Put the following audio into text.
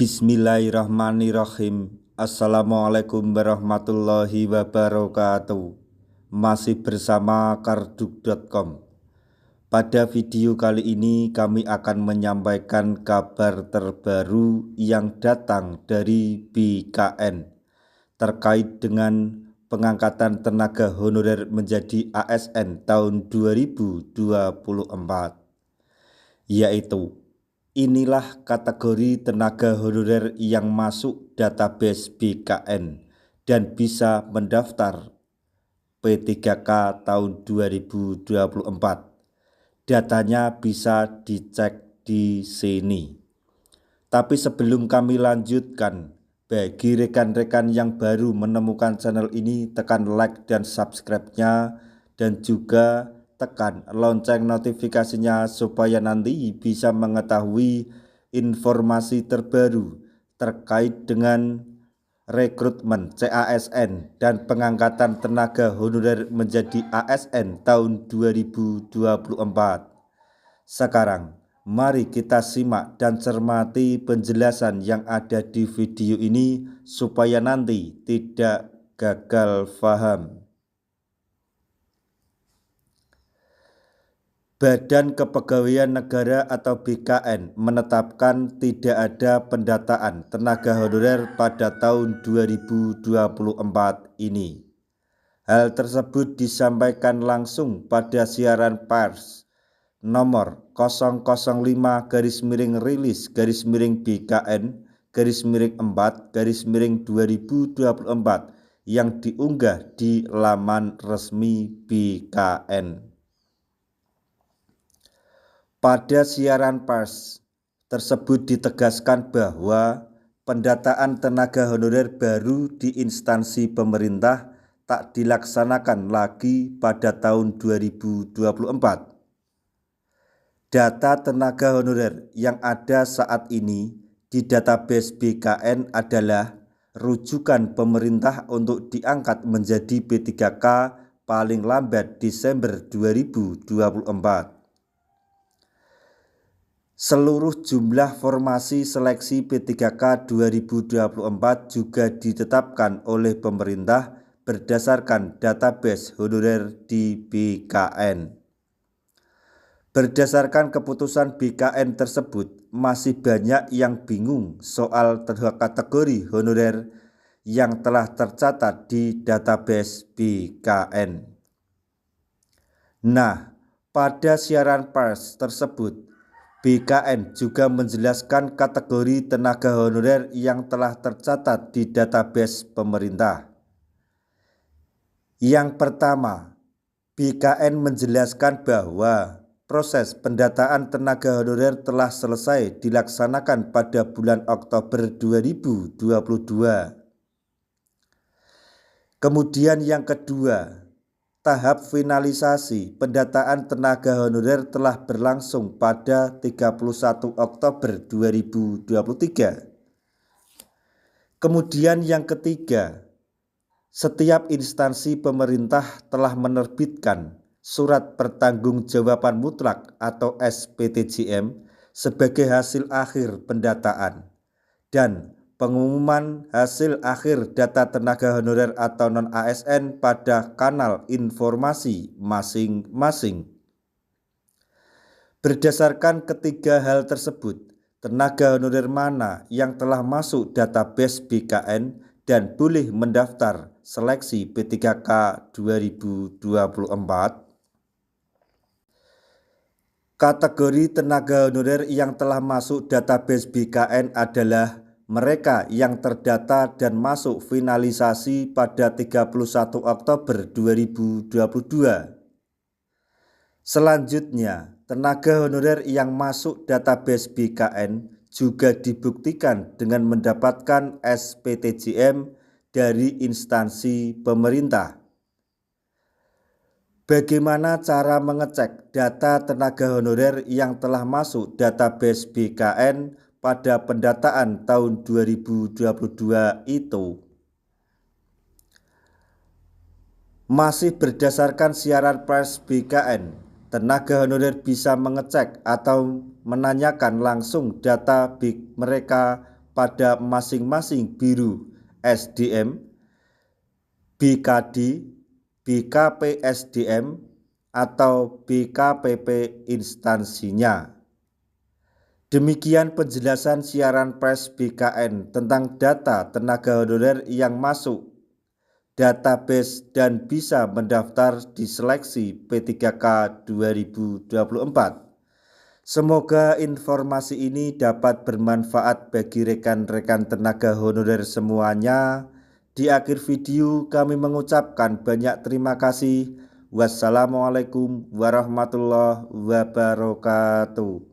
Bismillahirrahmanirrahim. Assalamualaikum warahmatullahi wabarakatuh. Masih bersama karduk.com. Pada video kali ini kami akan menyampaikan kabar terbaru yang datang dari BKN terkait dengan pengangkatan tenaga honorer menjadi ASN tahun 2024, yaitu inilah kategori tenaga honorer yang masuk database BKN dan bisa mendaftar P3K tahun 2024. Datanya bisa dicek di sini. Tapi sebelum kami lanjutkan, bagi rekan-rekan yang baru menemukan channel ini, tekan like dan subscribe-nya, dan juga tekan lonceng notifikasinya supaya nanti bisa mengetahui informasi terbaru terkait dengan rekrutmen CASN dan pengangkatan tenaga honorer menjadi ASN tahun 2024. Sekarang mari kita simak dan cermati penjelasan yang ada di video ini supaya nanti tidak gagal paham. Badan Kepegawaian Negara atau BKN menetapkan tidak ada pendataan tenaga honorer pada tahun 2024 ini. Hal tersebut disampaikan langsung pada siaran pers nomor 005-BKN-4-2024 yang diunggah di laman resmi BKN. Pada siaran pers tersebut ditegaskan bahwa pendataan tenaga honorer baru di instansi pemerintah tak dilaksanakan lagi pada tahun 2024. Data tenaga honorer yang ada saat ini di database BKN adalah rujukan pemerintah untuk diangkat menjadi P3K paling lambat Desember 2024. Seluruh jumlah formasi seleksi P3K 2024 juga ditetapkan oleh pemerintah berdasarkan database honorer di BKN. Berdasarkan keputusan BKN tersebut, masih banyak yang bingung soal kategori honorer yang telah tercatat di database BKN. Nah, pada siaran pers tersebut, BKN juga menjelaskan kategori tenaga honorer yang telah tercatat di database pemerintah. Yang pertama, BKN menjelaskan bahwa proses pendataan tenaga honorer telah selesai dilaksanakan pada bulan Oktober 2022. Kemudian yang kedua, tahap finalisasi pendataan tenaga honorer telah berlangsung pada 31 Oktober 2023. Kemudian yang ketiga, setiap instansi pemerintah telah menerbitkan surat pertanggungjawaban mutlak atau SPTJM sebagai hasil akhir pendataan dan pengumuman hasil akhir data tenaga honorer atau non-ASN pada kanal informasi masing-masing. Berdasarkan ketiga hal tersebut, tenaga honorer mana yang telah masuk database BKN dan boleh mendaftar seleksi P3K 2024? Kategori tenaga honorer yang telah masuk database BKN adalah mereka yang terdata dan masuk finalisasi pada 31 Oktober 2022. Selanjutnya, tenaga honorer yang masuk database BKN juga dibuktikan dengan mendapatkan SPTJM dari instansi pemerintah. Bagaimana cara mengecek data tenaga honorer yang telah masuk database BKN pada pendataan tahun 2022 itu? Masih berdasarkan siaran pers BKN, tenaga honorer bisa mengecek atau menanyakan langsung data mereka pada masing-masing Biro SDM, BKD, BKPSDM, atau BKPP instansinya. Demikian penjelasan siaran pers BKN tentang data tenaga honorer yang masuk database dan bisa mendaftar di seleksi P3K 2024. Semoga informasi ini dapat bermanfaat bagi rekan-rekan tenaga honorer semuanya. Di akhir video kami mengucapkan banyak terima kasih. Wassalamualaikum warahmatullahi wabarakatuh.